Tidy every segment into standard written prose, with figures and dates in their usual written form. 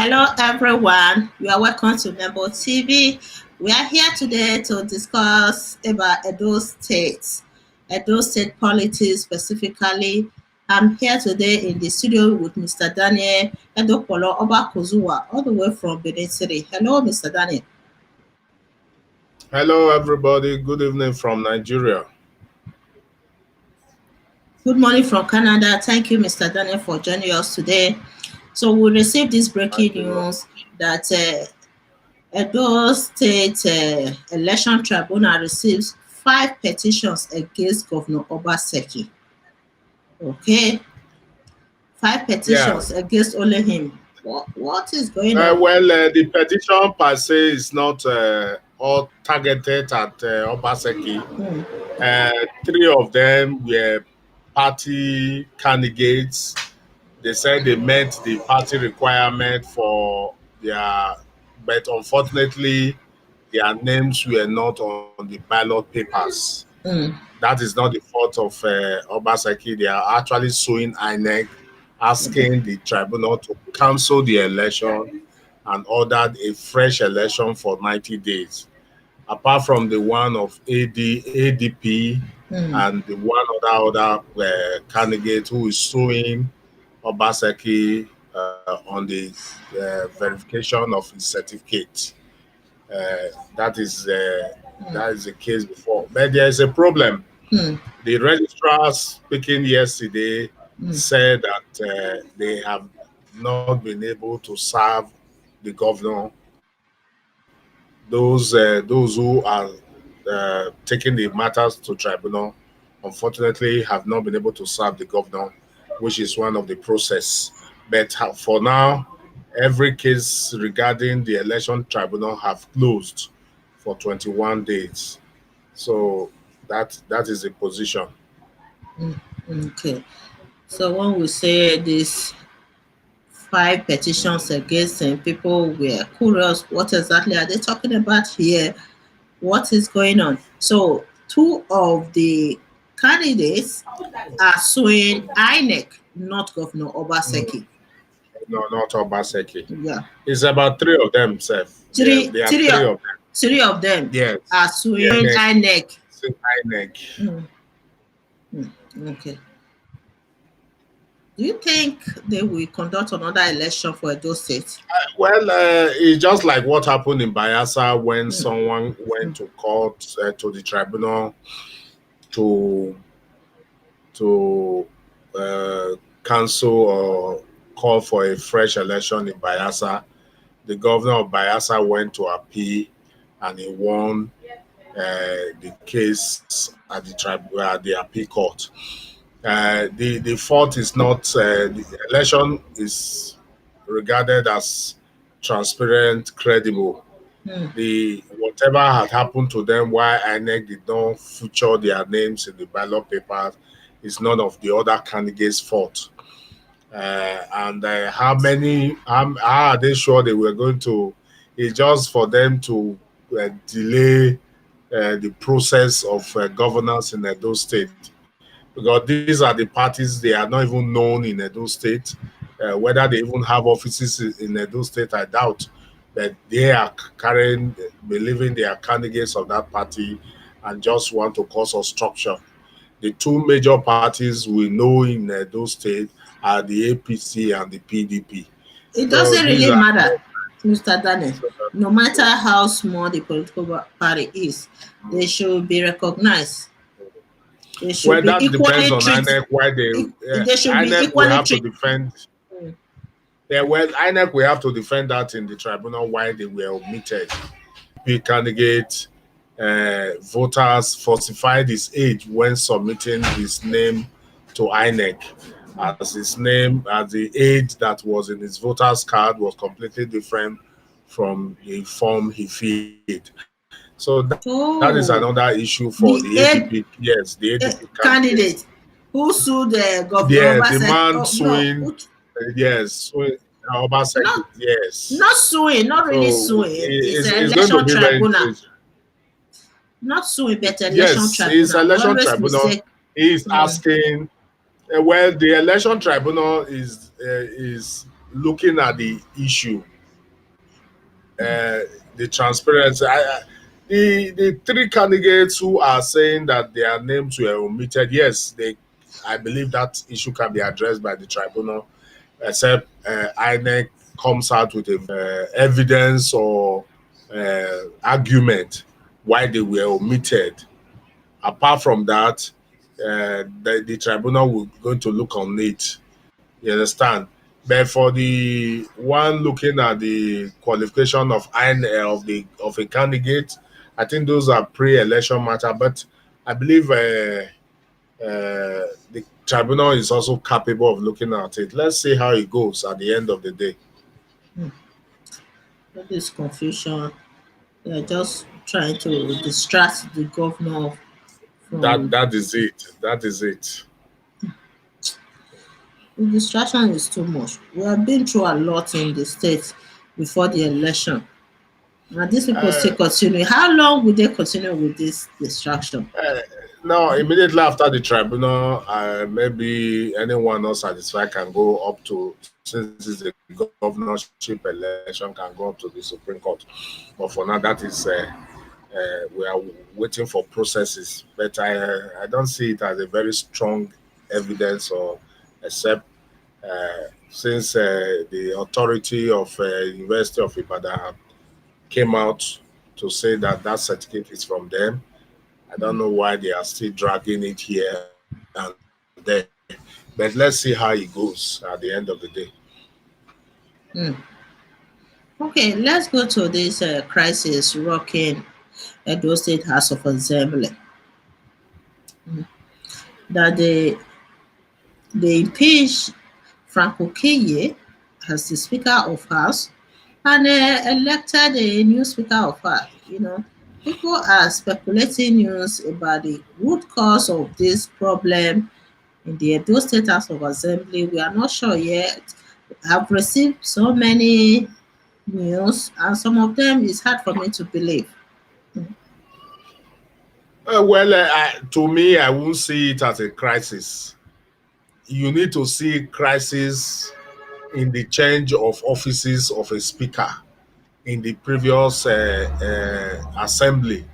Hello, everyone. You are welcome to Nebo TV. We are here today to discuss about Edo State politics specifically. I'm here today in the studio with Mr. Daniel Edopolo Obakozua, all the way from Benin City. Hello, Mr. Daniel. Hello, everybody. Good evening from Nigeria. Good morning from Canada. Thank you, Mr. Daniel, for joining us today. So we received this breaking Thank you. news that Edo State Election Tribunal receives 5 petitions against Governor Obaseki. Okay, 5 petitions Yeah. against only him. What is going on? The petition per se is not all targeted at Obaseki. Hmm. Three of them were party candidates. They said they met the party requirement for their, but unfortunately, their names were not on the ballot papers. Hmm. That is not the fault of Obaseki. They are actually suing INEC, asking the tribunal to cancel the election and ordered a fresh election for 90 days. Apart from the one of ADP Hmm. and the one other candidate who is suing Obaseki on the verification of his certificate. Uh, that is uh, Hmm. that is the case before. But there is a problem. Hmm. The registrar speaking yesterday Hmm. said that they have not been able to serve the governor. Those who are taking the matters to tribunal, unfortunately, have not been able to serve the governor, which is one of the process. But for now, every case regarding the election tribunal have closed for 21 days. So that is the position. Hmm. Okay. So when we say these 5 petitions against him, people were curious. What exactly are they talking about here? What is going on? So two of the candidates are suing INEC, not Governor Mm. Obaseki. No, not Obaseki. Yeah. It's about three of them, Seth. Three, There are three, three of, of them. three of them Yes. are suing Yeah. INEC. INEC. Mm, okay. Do you think they will conduct another election for Edo State? Well, it's just like what happened in Bayelsa when Mm, someone went to court to the tribunal to to uh, cancel or call for a fresh election in Bayelsa. The governor of Bayelsa went to appeal, and he won the case at the appeal court. The fault is not the election is regarded as transparent, credible. mm, The whatever had happened to them, why INEC did not feature their names in the ballot papers, is none of the other candidates' fault. And how are they sure they were going to? It's just for them to delay the process of governance in Edo State, because these are the parties, they are not even known in Edo State. Whether they even have offices in Edo State, I doubt. But they are carrying, believing they are candidates of that party and just want to cause obstruction. The two major parties we know in Edo State are the APC and the PDP. it So doesn't these really are matter, Mr. Daniel. so, No matter how small the political party is, they should be recognized. They should well, be that depends equally on treated. INEC why They should be INEC will equally have to treated. defend. Yeah, well, INEC will have to defend that in the tribunal why they were omitted. P candidate voters falsified his age when submitting his name to INEC, as the age that was in his voters card was completely different from the form he filled. So that is Oh, another issue for the the ADP. Yes, the ADP candidate. candidate who sued the governor Yeah, the Obaseki. man Oh, no, suing. Yes, suing Obaseki. not Yes. not suing, not really So suing. It's an it's going to election be very tribunal. interesting. Not suing, but election Yes, his tribunal. We election always tribunal mistake. is Mm, asking. Well, the election tribunal is looking at the issue. the transparency. The three candidates who are saying that their names were omitted, yes, I believe that issue can be addressed by the tribunal, except INEC comes out with evidence or argument why they were omitted. Apart from that, the tribunal will going to look on it. You understand? But for the one looking at the qualification of of a candidate, I think those are pre-election matter. But I believe the tribunal is also capable of looking at it. Let's see how it goes at the end of the day. This confusion, they're just trying to distract the governor from. That is it. That is it. The distraction is too much. We have been through a lot in the state before the election. And these people still continue. How long will they continue with this distraction? No, immediately after the tribunal, maybe anyone not satisfied can go up to, since it's a governorship election, can go up to the Supreme Court. But for now, that is we are waiting for processes. But I don't see it as a very strong evidence, or except since the authority of University of Ibadan came out to say that that certificate is from them. I don't know why they are still dragging it here and there. But let's see how it goes at the end of the day. Okay, let's go to this crisis rocking Edo State House of Assembly. That they impeached Frank Okiye as the Speaker of House and elected a new Speaker of House. People are speculating news about the root cause of this problem in the Edo State House of Assembly. We are not sure yet. I've received so many news, and some of them is hard for me to believe. To me, I won't see it as a crisis. You need to see crisis in the change of offices of a speaker in the previous assembly.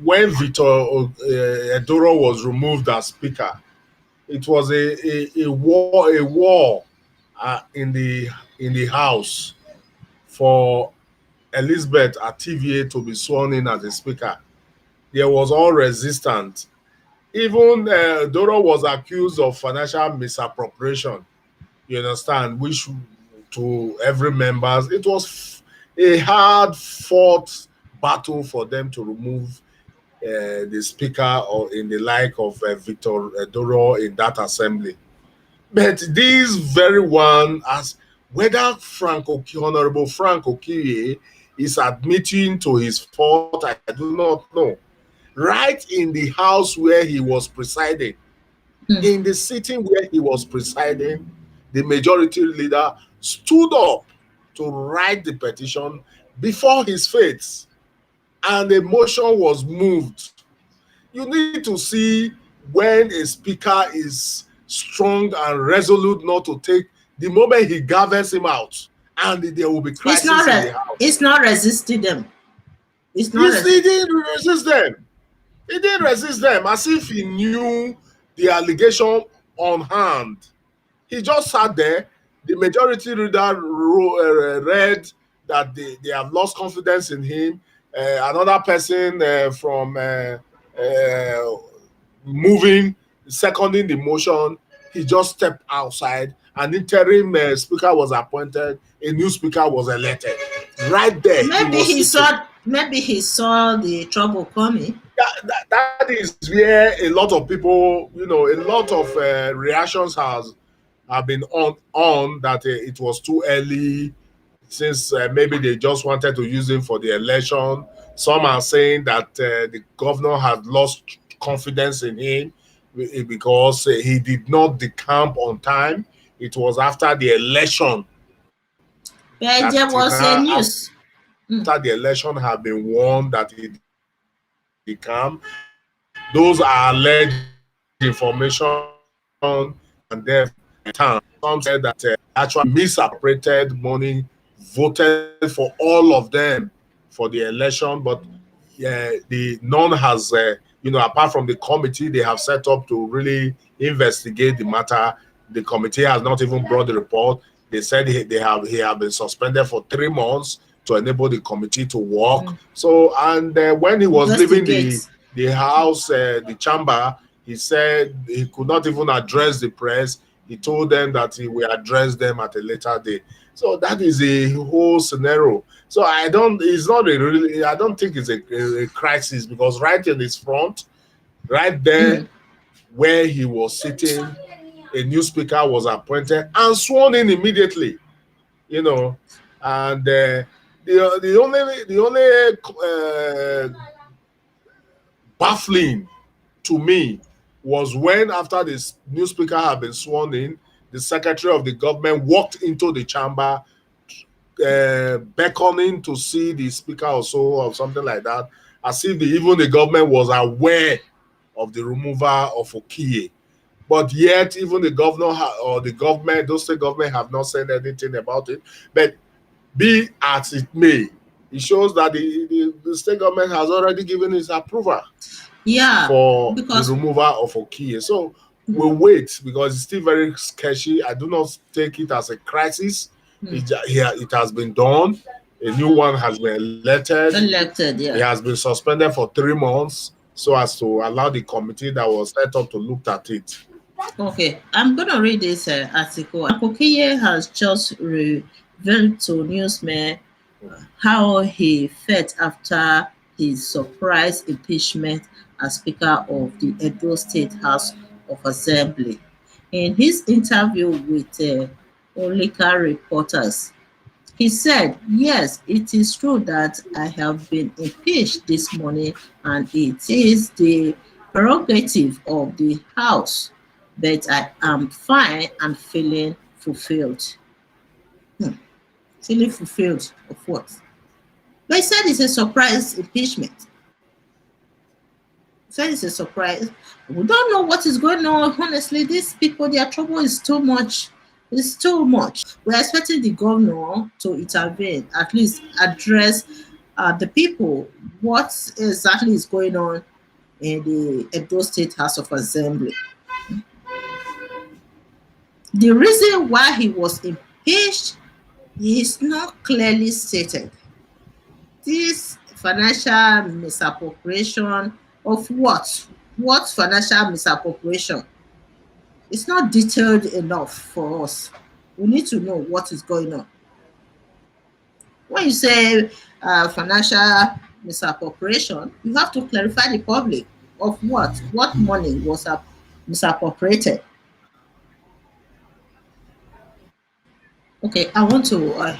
When Victor Edoro was removed as speaker, it was a war in the house for Elizabeth Ativie to be sworn in as a speaker. There was all resistance. Even Doro was accused of financial misappropriation. You understand? Which to every members, it was a hard fought battle for them to remove the speaker or in the like of Victor Doro in that assembly. But this very one, as whether Honorable Frank Okiye is admitting to his fault, I do not know. Right in the house where he was presiding, in the sitting where he was presiding, the majority leader stood up to write the petition before his face, and a motion was moved. You need to see when a speaker is strong and resolute not to take, the moment he gathers him out, and there will be crisis in the house. It's not resisting them. He didn't resist them. He didn't resist them as if he knew the allegation on hand. He just sat there. The majority leader read that they have lost confidence in him. Another person from moving, seconding the motion, he just stepped outside. An interim speaker was appointed. A new speaker was elected. Right there. Maybe he saw the trouble coming. That is where a lot of people, a lot of reactions have been on that it was too early, since maybe they just wanted to use him for the election. Some are saying that the governor had lost confidence in him because he did not decamp on time. It was after the election. But there was a news. After the election had been won that he decamped. Those are alleged information, and then some said that actually misappropriated money voted for all of them for the election, but the none has, apart from the committee they have set up to really investigate the matter. The committee has not even brought the report. They said he have been suspended for 3 months to enable the committee to work. So, and when he was leaving the house, the chamber, he said he could not even address the press. He told them that he will address them at a later date. So that is a whole scenario. So it's not a really, I don't think it's a crisis, because right in his front, right there where he was sitting, a new speaker was appointed and sworn in immediately, and the only baffling to me was when, after this new speaker had been sworn in, the secretary of the government walked into the chamber, beckoning to see the speaker or so, or something like that, as if even the government was aware of the removal of Okiye. But yet, even the governor or the government, those state government, have not said anything about it. But be as it may, it shows that the state government has already given its approval for the removal of Okiye. So we'll wait, because it's still very sketchy. I do not take it as a crisis. It has been done. A new one has been elected. Yeah. He has been suspended for 3 months so as to allow the committee that was set up to look at it. Okay, I'm going to read this article. Okiye has just revealed to newsmen how he felt after his surprise impeachment as Speaker of the Edo State House of Assembly. In his interview with Olika reporters, he said, "Yes, it is true that I have been impeached this morning, and it is the prerogative of the House, but I am fine and feeling fulfilled." Feeling fulfilled of what? But he said it's a surprise impeachment. He said it's a surprise. We don't know what is going on. Honestly, these people, their trouble is too much. It's too much. We're expecting the governor to intervene, at least address the people. What exactly is going on in the Edo State House of Assembly? The reason why he was impeached is not clearly stated. This financial misappropriation of what? What financial misappropriation? It's not detailed enough for us. We need to know what is going on. When you say financial misappropriation, you have to clarify the public of what? What money was misappropriated? Okay, I want to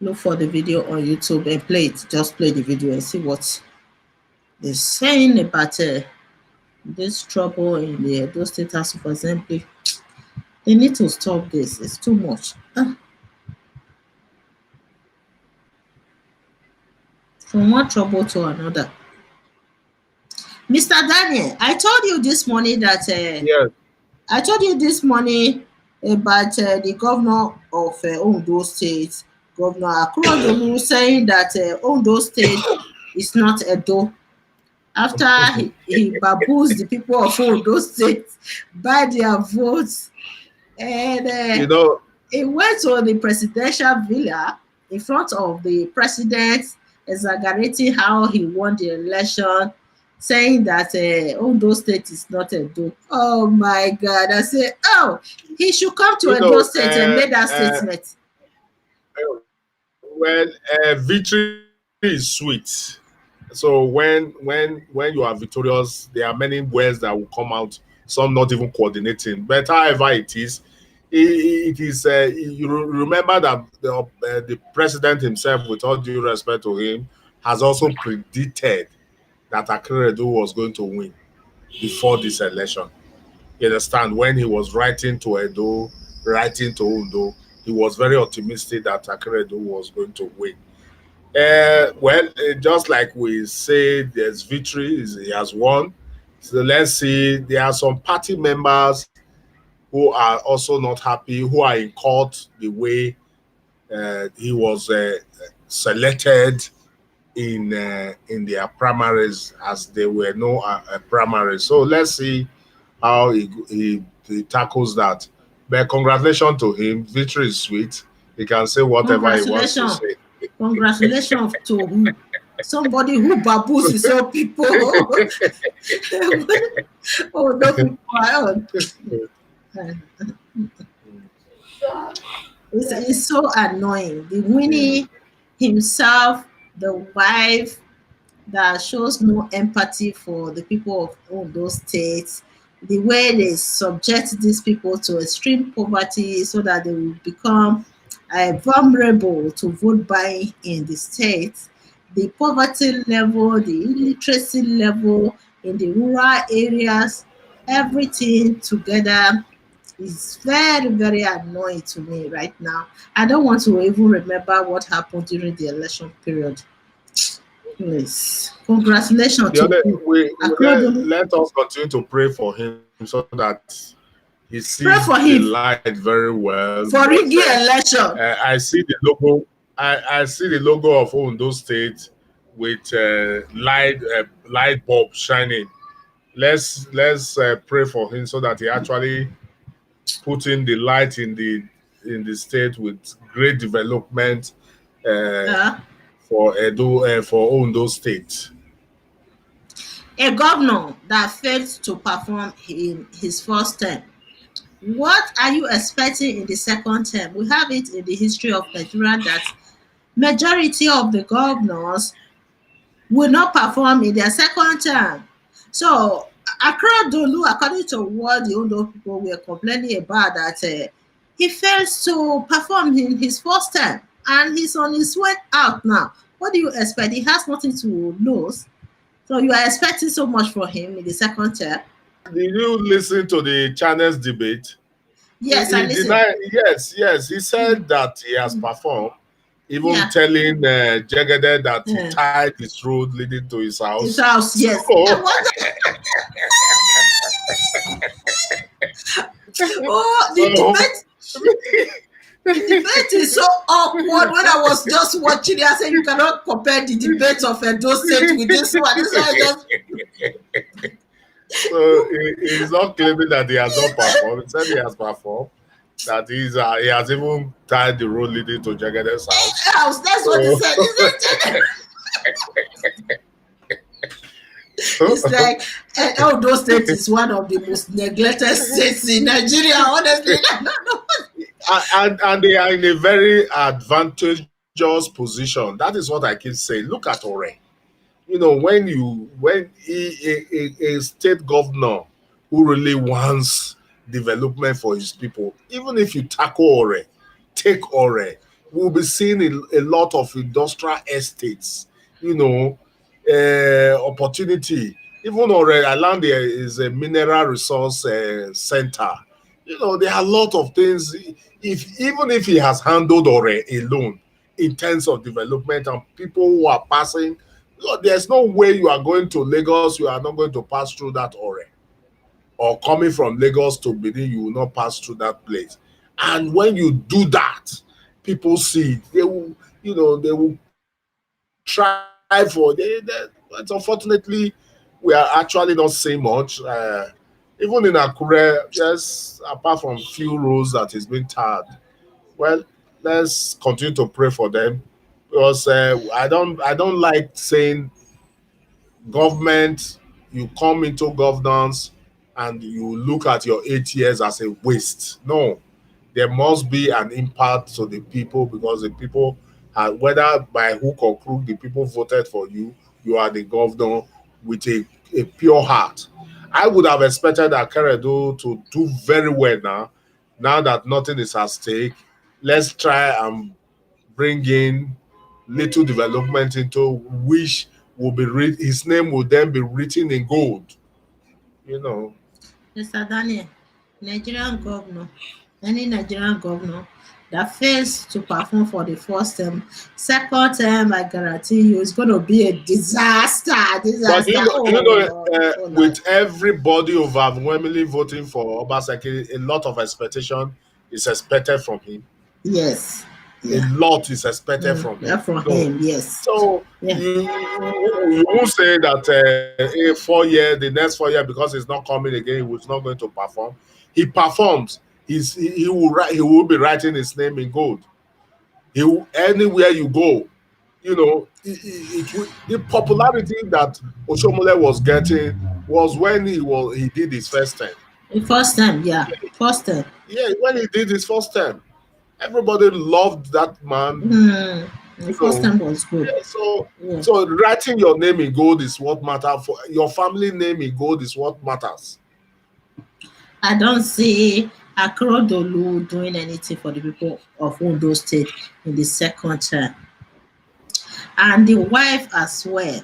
look for the video on YouTube and play it. Just play the video and see what they're saying about this trouble in the Edo State House of Assembly. They need to stop this. It's too much. From one trouble to another. Mr. Daniel, I told you this morning that Yes. I told you this morning about the governor of Ondo State, Governor Akurojolu, saying that Ondo State is not Edo. After he baboos the people of Ondo State by their votes, and he went to the presidential villa in front of the president, exaggerating how he won the election, saying that Ondo State is not Edo. Oh my God! I say, oh, he should come to Edo State and make that statement. Well, victory is sweet. So when you are victorious, there are many words that will come out. Some not even coordinating. But however it is, you remember that the president himself, with all due respect to him, has also predicted that Akeredolu was going to win before this election. You understand? When he was writing to Edo, writing to Ondo, he was very optimistic that Akeredolu was going to win. Just like we say, there's victory, he has won. So let's see, there are some party members who are also not happy, who are in court the way he was selected in their primaries, as there were no primaries. So let's see how he tackles that. But congratulations to him. Victory is sweet. He can say whatever he wants to say. Congratulations to who? Somebody who baboos his own people. Oh, no people are on. It's so annoying. The Winnie himself, the wife, that shows no empathy for the people of all those states, the way they subject these people to extreme poverty so that they will become vulnerable to vote buying in the states, the poverty level, the illiteracy level in the rural areas, everything together is very, very annoying to me right now. I don't want to even remember what happened during the election period. Yes. Congratulations The to other, you. let us continue to pray for him so that he Pray sees for the him light very well. for Because, rigging election. I see the logo. I see the logo of Ondo State with light bulb shining. Let's pray for him so that he actually put in the light in the state with great development Uh, for Edo, for Ondo State. a governor that failed to perform in his first term. What are you expecting in the second term? We have it in the history of Nigeria that majority of the governors will not perform in their second term. So Accra Dolu, according to what the Ondo people were complaining about, that he fails to perform in his first term and he's on his way out now. What do you expect? He has nothing to lose. So you are expecting so much from him in the second term? Did you listen to the channel's debate? Yes, I He listen. denied. Yes. He said that he has performed, even Yeah. telling Jegede that he Yeah. tied his road leading to his house. His house, yes. So, Oh, the debate is so awkward. When I was just watching it, I said you cannot compare the debate of Edo State with this one. This one just so he's not claiming that he has not performed. He said he has performed. That he has even tied the road leading to Jagede's house. That's what he said. It's like Edo State is one of the most neglected states in Nigeria. Honestly, and they are in a very advantageous position. That is what I keep saying. Look at Ore. You know, when a state governor who really wants development for his people, even if you tackle Ore, take Ore, we'll be seeing a lot of industrial estates, you know, opportunity. Even Ore Island there is a mineral resource center. You know, there are a lot of things. Even if he has handled Ore alone in terms of development and people who are passing, there's no way you are going to Lagos, you are not going to pass through that Ore. Or coming from Lagos to Benin, you will not pass through that place. And when you do that, people see it. They will, they will try for it. But unfortunately, we are actually not seeing much. Even in Akure, just apart from few roads that is being tarred. Well, let's continue to pray for them, because I don't like saying government, you come into governance and you look at your 8 years as a waste. No, there must be an impact to the people, because the people, whether by hook or crook, the people voted for you. You are the governor with a pure heart. I would have expected Akeredo to do very well now. Now that nothing is at stake, let's try and bring in little development into which will be his name will then be written in gold. Mr. Daniel, any Nigerian governor that fails to perform for the first term, second term, I guarantee you, it's going to be a disaster. But with everybody overwhelmingly voting for Obaseki, a lot of expectation is expected from him. Yes. a Yeah. lot is expected from Yeah, him. from No. him, yes. So Yeah. you won't say that 4 years, the next 4 years, because he's not coming again, he was not going to perform. He performs. He will write. He will be writing his name in gold. He will, anywhere you go, the popularity that Oshomole was getting was when he did his first term. The first time, yeah. First time. Yeah, when he did his first term, everybody loved that man. The You first know, time was good. yeah, so Yeah. so writing your name in gold is what matters. For your family name in gold is what matters. I don't see Akeredolu doing anything for the people of Ondo State in the second term. And the wife as well.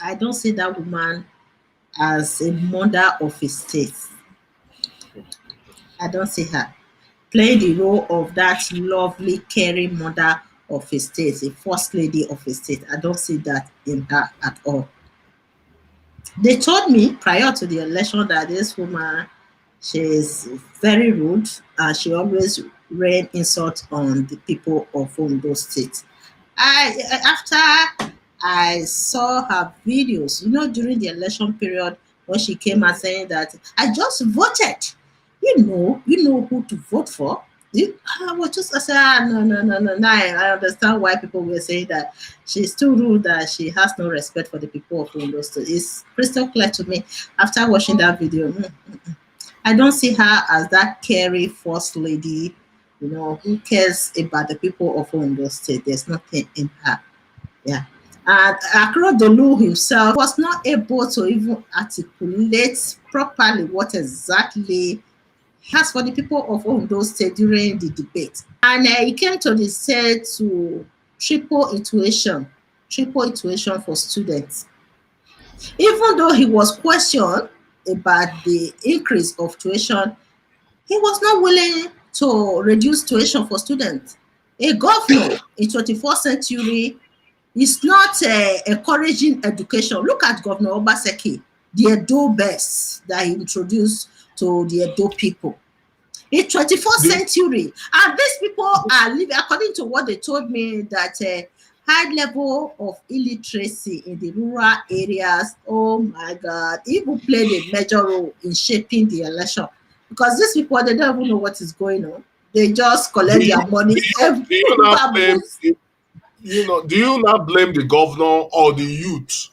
I don't see that woman as a mother of a state. I don't see her playing the role of that lovely, caring mother of a state, a first lady of a state. I don't see that in her at all. They told me prior to the election that this woman, she is very rude and she always rain insult on the people of Ondo State. After I saw her videos, during the election period when she came and saying that I just voted. You know who to vote for. I was just I said, no, no, no, no, no. I understand why people were saying that she's too rude, that she has no respect for the people of Ondo State. It's crystal clear to me after watching that video. I don't see her as that caring first lady, who cares about the people of Ondo State. There's nothing in her. Yeah. And Akeredolu himself was not able to even articulate properly what exactly he has for the people of Ondo State during the debate. And he came to the state to triple iteration for students. Even though he was questioned about the increase of tuition, he was not willing to reduce tuition for students. A governor in 21st century is not encouraging education. Look at Governor Obaseki, the Edo best that he introduced to the Edo people. In 21st The, century, and these people are living, according to what they told me, that high level of illiteracy in the rural areas, oh my God, even played a major role in shaping the election. Because these people, they don't even know what is going on. They just do collect you their money, do you not blame baboons. do you not blame the governor or the youth?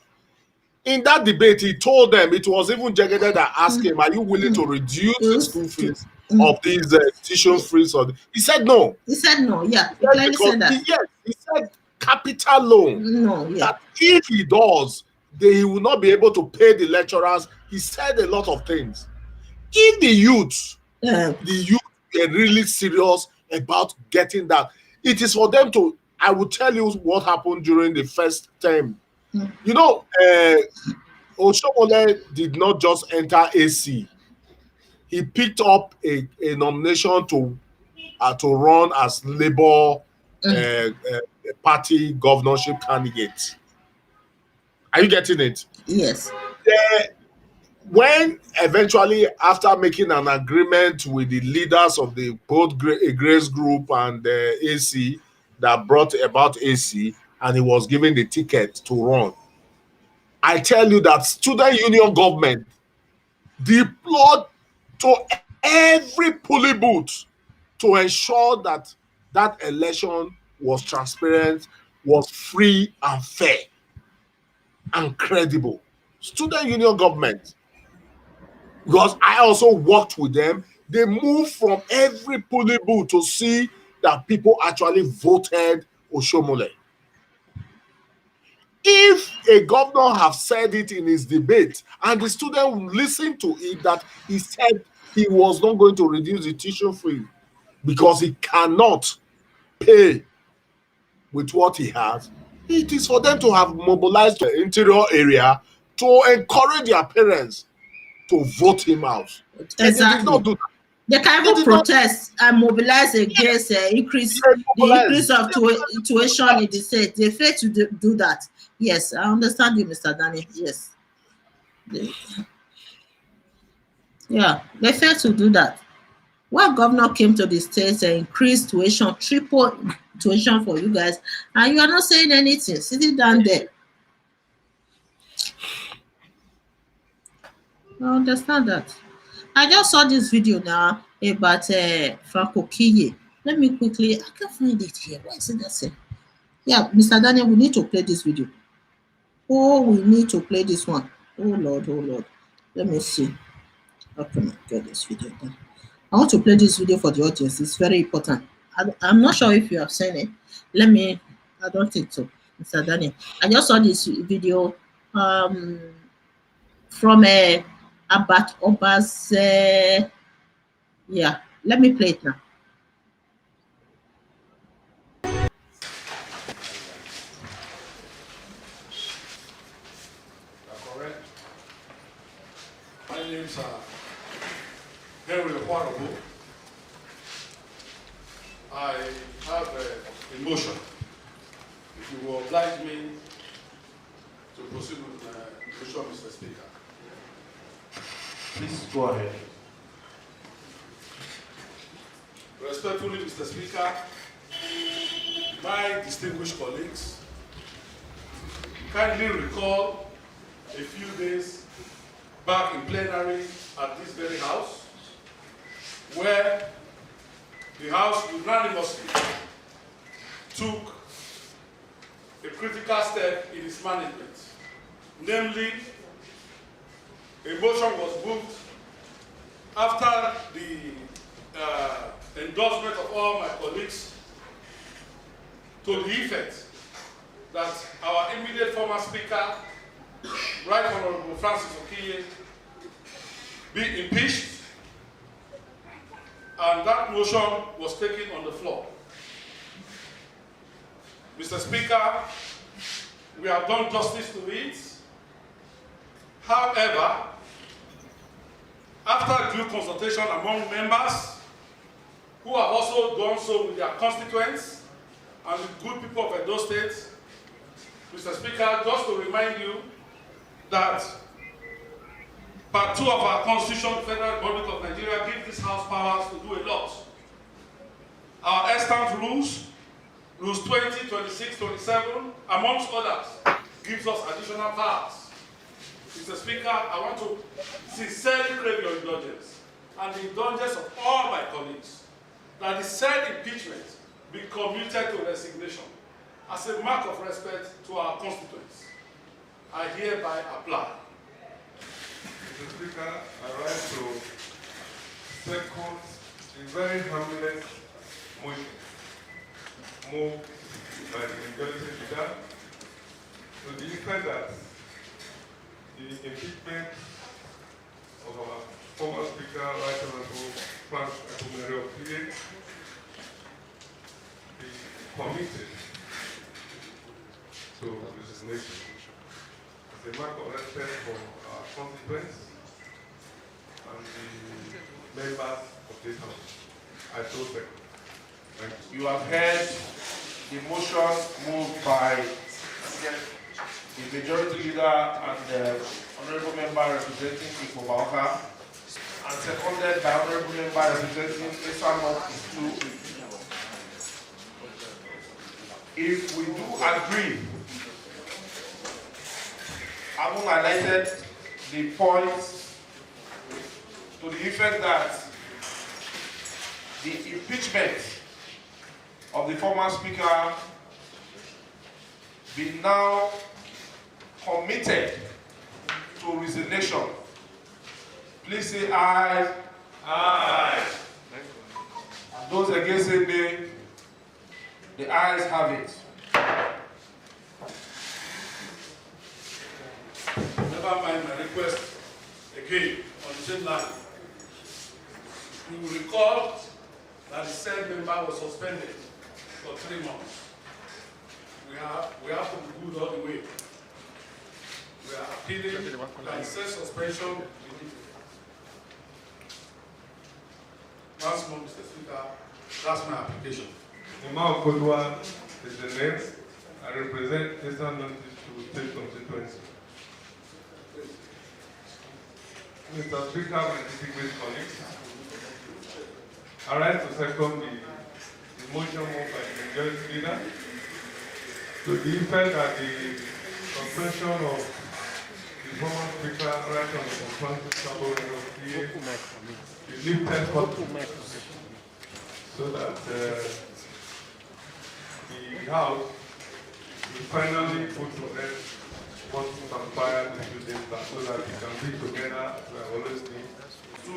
In that debate, he told them, it was even Jegede that asked him, "Are you willing to reduce the Those school two. fees of these tuition fees?" He said no. He said no, yeah, He he said clearly because said that. yes, he said capital loan. No, yeah. That if he does, he will not be able to pay the lecturers. He said a lot of things. If Uh, the youth were really serious about getting that, it is for them to. I will tell you what happened during the first term. You know, Oshomole did not just enter AC. He picked up a nomination to run as Labour Party governorship candidate. Are you getting it? yes. When eventually, after making an agreement with the leaders of the both Grace Group and AC that brought about AC, and he was given the ticket to run, I tell you that student union government deployed to every polling booth to ensure that that election was transparent, was free and fair and credible. Student union government, because I also worked with them, they moved from every polling booth to see that people actually voted Oshomole. If a governor have said it in his debate and the student listened to it, that he said he was not going to reduce the tuition fee because he cannot pay with what he has, it is for them to have mobilized the interior area to encourage their parents to vote him out. And they did not Exactly. do that. They can They even did not protest and mobilize against the increase mobilize. of tuition in the state. They fail to do that. Yes, I understand you, Mr. Danny. Yes. They, yeah, they fail to do that. When governor came to the state and increased tuition, triple tuition for you guys, and you are not saying anything, sitting down there. I understand that. I just saw this video now about Franco Kiye. Let me quickly, I can't find it here. Where is it? That's it. Yeah, Mr. Daniel, we need to play this video. Oh, we need to play this one. Oh Lord, oh Lord. Let me see. How can I get this video done? I want to play this video for the audience. It's very important. I'm not sure if you have seen it. Let me, I don't think so, Mr. Daniel. I just saw this video um, from about Obaseki. Yeah, let me play it now. Correct. My name is Henry Horrible. I have a motion. If you will oblige me to proceed with the motion, Mr. Speaker. Please go ahead. Respectfully, Mr. Speaker, my distinguished colleagues, kindly recall a few days back in plenary at this very house, where the House unanimously took a critical step in its management. Namely, a motion was moved after the endorsement of all my colleagues to the effect that our immediate former Speaker, Right Honorable Francis Okiye, be impeached, and that motion was taken on the floor. Mr. Speaker, we have done justice to it. However, after due consultation among members who have also done so with their constituents and the good people of Edo State, Mr. Speaker, just to remind you that Part 2 of our Constitution, Federal Republic of Nigeria, gives this House powers to do a lot. Our extant rules, Rules 20, 26, 27, amongst others, gives us additional powers. Mr. Speaker, I want to sincerely crave your indulgence and the indulgence of all my colleagues that the said impeachment be commuted to resignation as a mark of respect to our constituents. I hereby apply. Mr. Speaker, I rise to second the very harmless motion moved by the majority leader to the effect that the impeachment of our former Speaker, Right Honorable Frank Okiye, be committed to resignation as a mark of respect for our constituents and the members of this House. I so second. Thank you. You have heard the motion moved by the majority leader and the honorable member representing Ikobaoka, and seconded by honorable member representing Eastern North East 2. If we do agree, having highlighted the points to the effect that the impeachment of the former Speaker be now committed to resignation, please say aye. Aye. Those against say nay. The ayes have it. Never mind my request again on the same line. You will recall that the said member was suspended for 3 months. We have to be good all the way. We are appealing that the said suspension be lifted. Once more, Mr. Speaker, that's my application. Imam Kodwa is the name. I represent Eastern North East State constituency. Mr. Speaker, my distinguished colleagues, I rise to second the motion moved by the majority leader to the effect that the suspension of the former speaker right on the complaint be lifted so that the House will finally put to rest what transpired in 2 days back so that we can be together as we have always been. To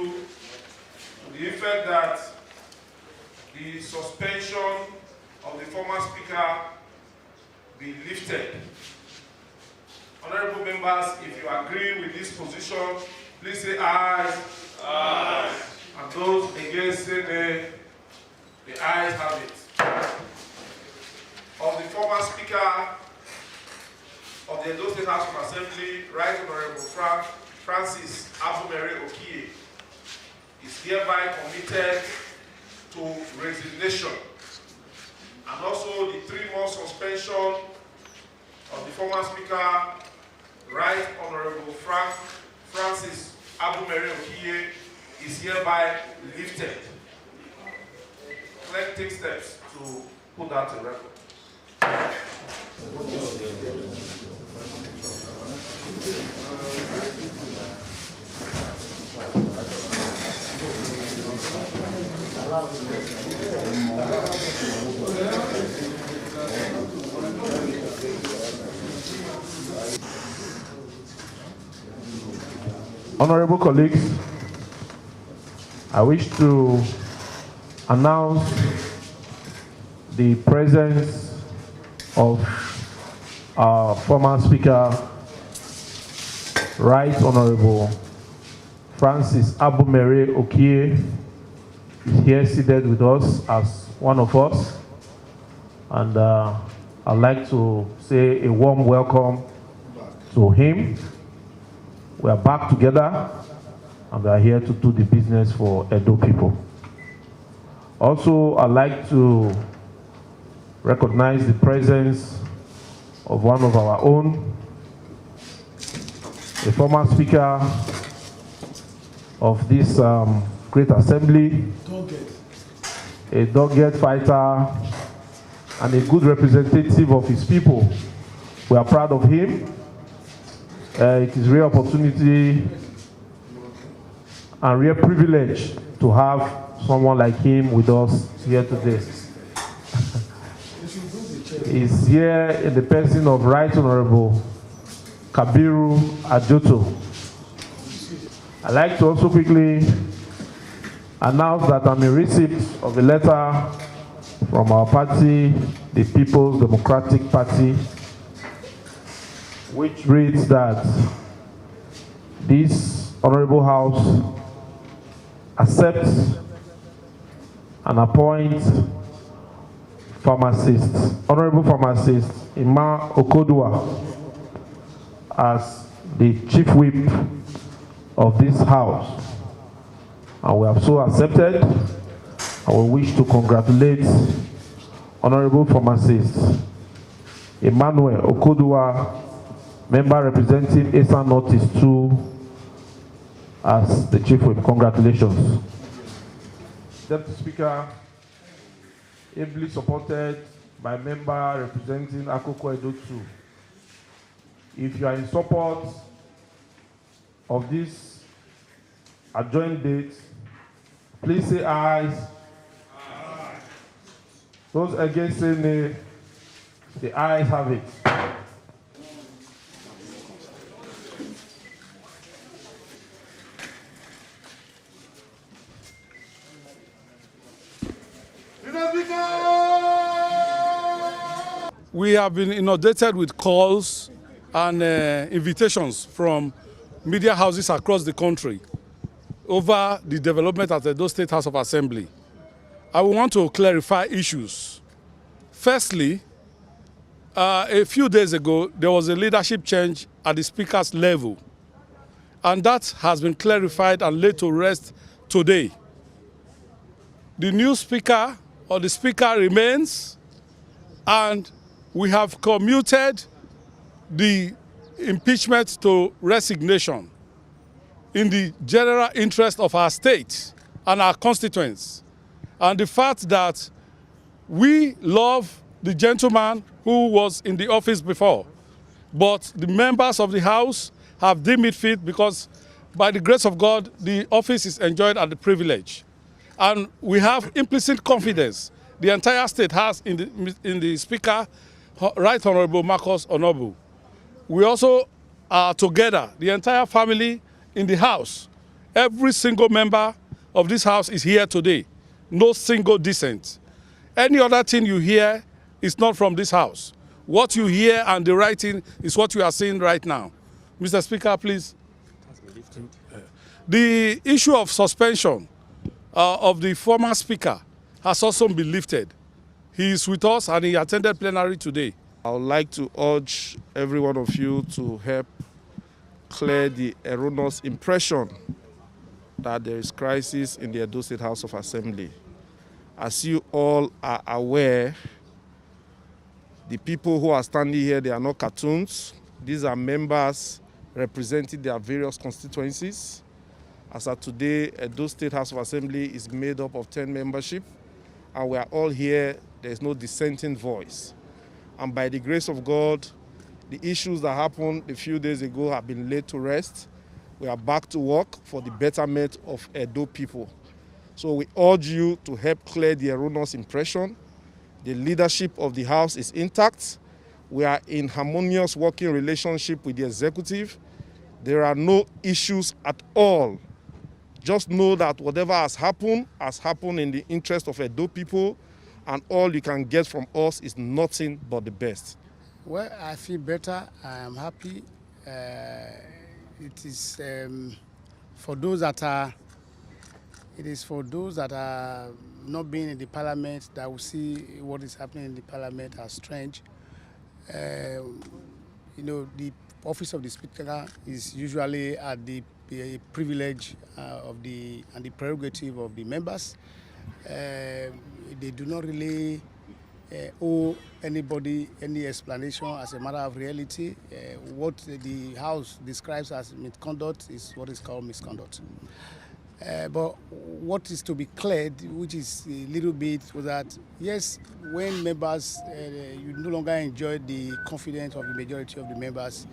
the effect that the suspension of the former speaker be lifted. Honorable members, if you agree with this position, please say aye. Aye. And those against say nay. The ayes have it. Of the former speaker of the Edo State House of Assembly, Right Honorable Francis Abumere Okie, is hereby committed to resignation. And also the 3-month suspension of the former speaker, Right Honorable Francis Abumere Okie, is hereby lifted. Let's take steps to put that in record. Honorable colleagues, I wish to announce the presence of our former Speaker, Right Honorable Francis Abumere Okie, is here seated with us as one of us, and I'd like to say a warm welcome to him. We are back together and we are here to do the business for Edo people. Also, I'd like to recognize the presence of one of our own, a former speaker of this great assembly, a dogged fighter, and a good representative of his people. We are proud of him. It is a real opportunity and real privilege to have someone like him with us here today. He's here in the person of Right Honorable Kabiru Ajoto. I'd like to also quickly announce that I'm in receipt of a letter from our party, the People's Democratic Party, which reads that this Honorable House accepts and appoints Honorable Pharmacist Ima Okodua as the Chief Whip of this House. And we have so accepted, and we wish to congratulate Honorable Pharmacist Emmanuel Okodua, member representing Eastern Northeast 2, as the Chief Whip. Congratulations. Deputy Speaker, ably supported by member representing Akoko Edo 2. If you are in support of this adjourned date, please say aye. Aye. Those against say nay. The ayes have it. We have been inundated with calls and invitations from media houses across the country over the development at the Edo State House of Assembly. I want to clarify issues. Firstly, a few days ago, there was a leadership change at the Speaker's level, and that has been clarified and laid to rest today. The new Speaker or the Speaker remains, and we have commuted the impeachment to resignation in the general interest of our state and our constituents. and the fact that we love the gentleman who was in the office before, but the members of the House have deemed it fit because by the grace of God, the office is enjoyed at the privilege. And we have implicit confidence the entire state has in the Speaker, Right Honorable Marcus Onobu. We also are together, the entire family in the House. Every single member of this House is here today. No single dissent. Any other thing you hear is not from this House. What you hear and the writing is what you are seeing right now. Mr. Speaker, please. The issue of suspension of the former Speaker has also been lifted. He is with us and he attended plenary today. I would like to urge every one of you to help clear the erroneous impression that there is crisis in the Edo State House of Assembly. As you all are aware, the people who are standing here, they are not cartoons. These are members representing their various constituencies. As of today, Edo State House of Assembly is made up of 10 membership, and we are all here. There is no dissenting voice. And by the grace of God, the issues that happened a few days ago have been laid to rest. We are back to work for the betterment of Edo people. So we urge you to help clear the erroneous impression. The leadership of the House is intact. We are in harmonious working relationship with the executive. There are no issues at all. Just know that whatever has happened in the interest of Edo people, and all you can get from us is nothing but the best. Well, I feel better. I am happy. It is for those that are not being in the parliament that will see what is happening in the parliament as strange. You know, the office of the Speaker is usually at the privilege and the prerogative of the members. They do not really owe anybody any explanation as a matter of reality. What the House describes as misconduct is what is called misconduct. But what is to be cleared, which is a little bit, was that yes, when members, you no longer enjoy the confidence of the majority of the members,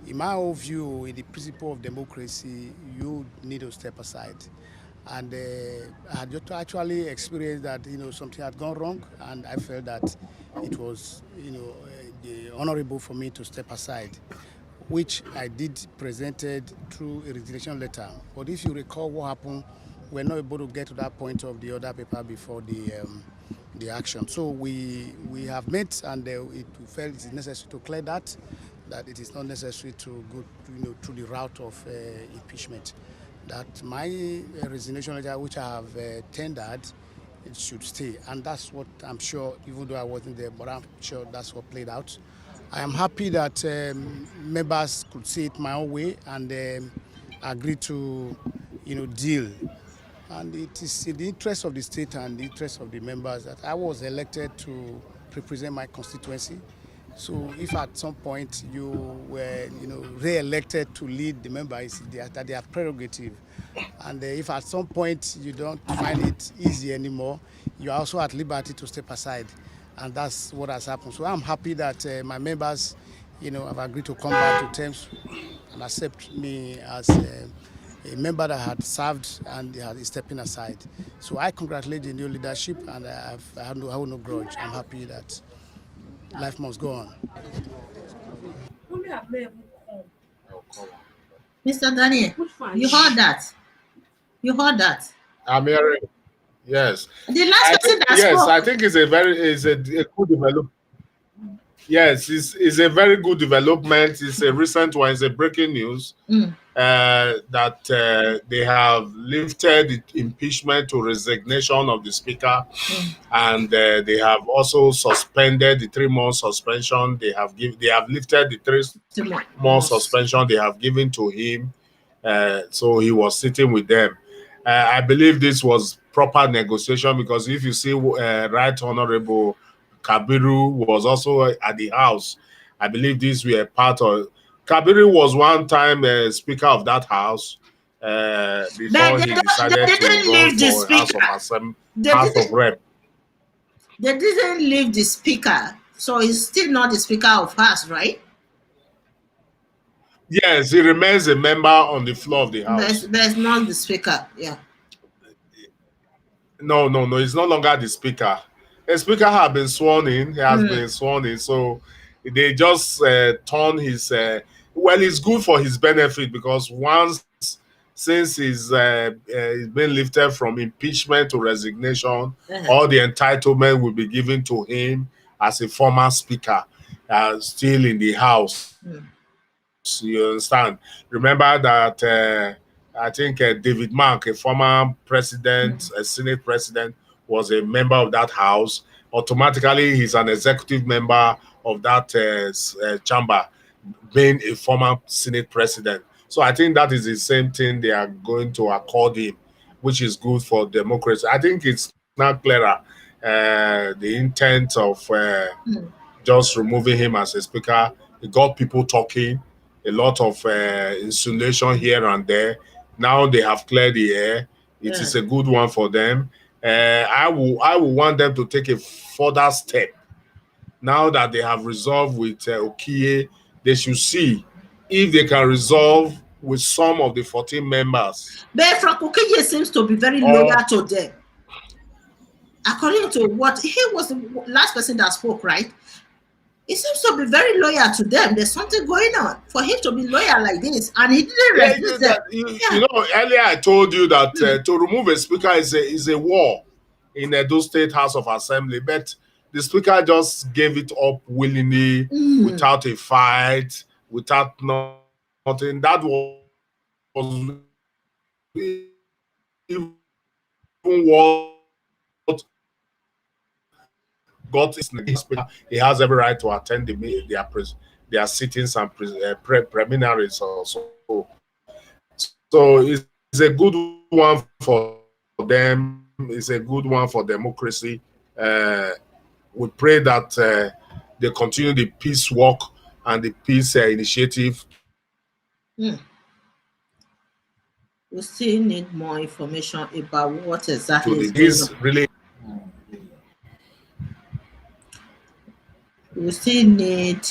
in my own view, in the principle of democracy, you need to step aside. And I had just actually experienced that, you know, something had gone wrong, and I felt that it was, you know, honorable for me to step aside, which I did presented through a resignation letter. But if you recall what happened, we're not able to get to that point of the other paper before the action. So we have met, and it felt it is necessary to clear that it is not necessary to go, you know, through the route of impeachment. That my resignation letter, which I have tendered, it should stay. And that's what I'm sure, even though I wasn't there, but I'm sure that's what played out. I am happy that members could see it my own way and agree to, you know, deal. And it is in the interest of the state and the interest of the members that I was elected to represent my constituency. So if at some point you were, you know, re-elected to lead the members, that they are prerogative. And if at some point you don't find it easy anymore, you are also at liberty to step aside. And that's what has happened. So I'm happy that my members, you know, have agreed to come back to terms and accept me as a member that had served and is stepping aside. So I congratulate the new leadership, and I have no grudge. I'm happy that life must go on. Mr. Daniel, you heard that. You heard that. I'm hearing. Yes. The last person that Yes, spoke. I think it's a good development. Yes, it's a very good development. It's a recent one. It's a breaking news that they have lifted the impeachment to resignation of the speaker, and they have also suspended the 3-month suspension. They have lifted the 3-month suspension they have given to him. So he was sitting with them. I believe this was proper negotiation, because if you see Right Honorable Kabiru was also at the House. I believe these were part of. Kabiru was one time Speaker of that House. But before he decided they to didn't run leave the for House of speaker. Assembly, They House of didn't, Rep. they didn't leave the speaker. So he's still not the speaker of House, right? Yes, he remains a member on the floor of the House. But it's not the speaker. Yeah. No, he's no longer the speaker. The speaker has been sworn in. He has been sworn in. So they just turn his. Well, it's good for his benefit because since he's been lifted from impeachment to resignation, all the entitlement will be given to him as a former speaker, still in the House. You understand? Remember that I think David Mark, a former president, a Senate president, was a member of that House. Automatically, he's an executive member of that chamber, being a former Senate president. So I think that is the same thing they are going to accord him, which is good for democracy. I think it's now clearer the intent of just removing him as a speaker. It got people talking, a lot of insinuation here and there. Now they have cleared the air. It is a good one for them. I will want them to take a further step. Now that they have resolved with Okie, they should see if they can resolve with some of the 14 members. But Frank Okie seems to be very loyal to them. According to what he was the last person that spoke, right? He seems to be very loyal to them. There's something going on for him to be loyal like this, and he didn't resist them. You know, earlier I told you that to remove a speaker is a war in Edo State House of Assembly, but the speaker just gave it up willingly, without a fight, without nothing. That was even what got his speaker. He has every right to attend their sittings and preliminaries also. So it's a good one for them. It's a good one for democracy. We pray that they continue the peace work and the peace initiative. We still need more information about what exactly is going on. Really, we still need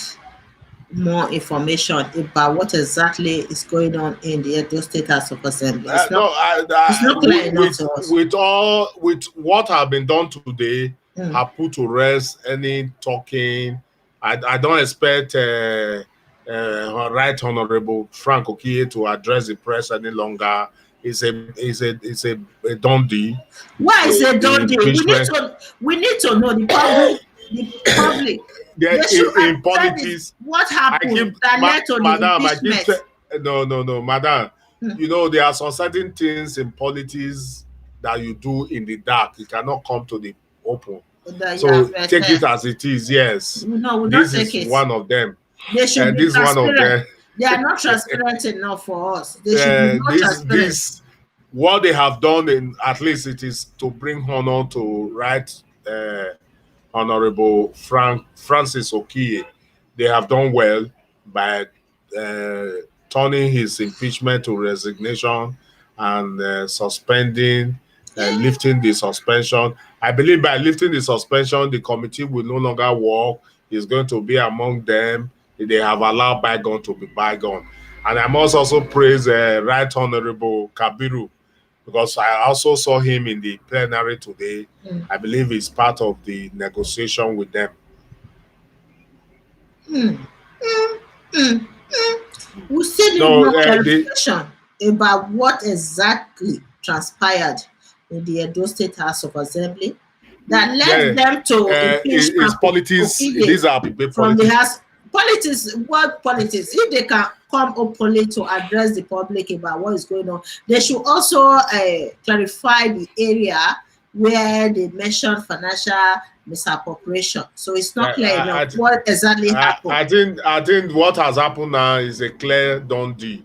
more information about what exactly is going on in the Edo State House of Assembly. It's not clear enough to us. With what have been done today, have put to rest any talking. I don't expect Right Honorable Frank Okie to address the press any longer. It's a done deal. Why is it done deal? We need to know the public. The public. In politics, what happened that led to the impeachment? Madam. You know, there are some certain things in politics that you do in the dark. You cannot come to the open. So take it as it is. Yes. No, this is one of them. They should be this one of them. They are not transparent enough for us. They should be more transparent. What they have done, at least it is to bring honor to Right Honorable Francis Okie. They have done well by turning his impeachment to resignation and suspending, lifting the suspension. I believe by lifting the suspension, the committee will no longer work. He's going to be among them. They have allowed bygone to be bygone. And I must also praise Right Honorable Kabiru, because I also saw him in the plenary today. I believe he's part of the negotiation with them. We still need more clarification about what exactly transpired in the Edo State House of Assembly that led them to impeach politics. These are from the House. Politics, what politics? If they can come openly to address the public about what is going on, they should also clarify the area where they mentioned financial misappropriation. So it's not clear enough what exactly happened. I think what has happened now is a clear done deal.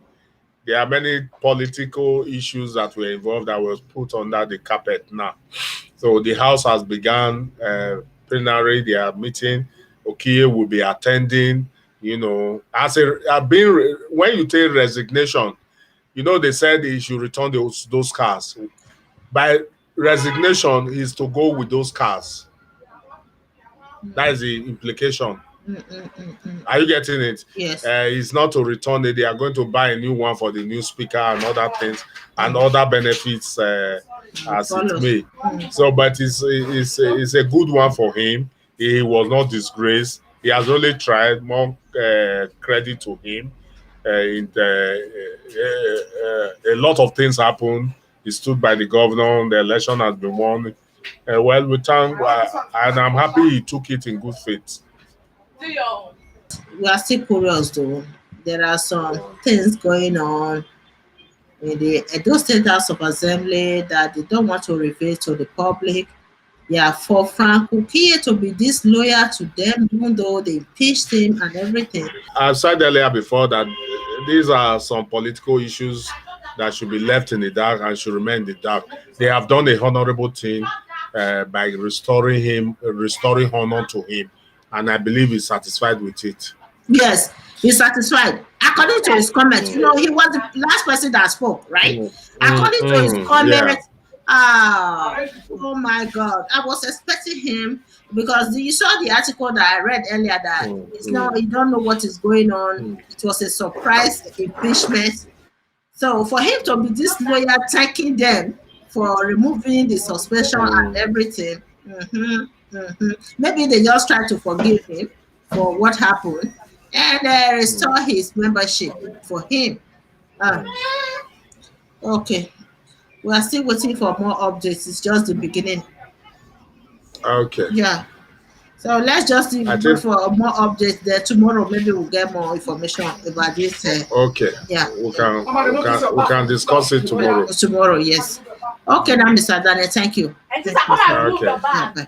There are many political issues that were involved that was put under the carpet now. So the House has begun plenary. They are meeting. Okie will be attending. You know, when you take resignation, You know, they said he should return those cars. By resignation is to go with those cars. That is the implication. Are you getting it? Yes. It's not to return it. They are going to buy a new one for the new speaker and other things and other benefits as it may. So, but it's a good one for him. He was not disgraced. He has only tried. More credit to him. A lot of things happened. He stood by the governor. The election has been won. Well, we thank, and I'm happy he took it in good faith. We are still curious though. There are some things going on in the Edo State House of Assembly that they don't want to reveal to the public. Yeah, for Frank Ukie to be disloyal to them, even though they impeached him and everything. I've said earlier before that these are some political issues that should be left in the dark and should remain in the dark. They have done a honorable thing by restoring honor to him, and I believe he's satisfied with it. Yes, he's satisfied. According to his comment, you know, he was the last person that spoke, right? According to his comment, oh my God, I was expecting him because you saw the article that I read earlier that it's not, you don't know what is going on. It was a surprise impeachment. So for him to be disloyal, thanking them for removing the suspension and everything, maybe they just try to forgive him for what happened and restore his membership for him. Okay, we are still waiting for more updates. It's just the beginning. Okay. Yeah. So let's just wait for more updates there. Tomorrow, maybe we'll get more information about this. Okay. Yeah. We can discuss it tomorrow. Tomorrow, yes. Okay, now, Mr. Daniel, thank you. Thank you. Okay. Yeah, bye.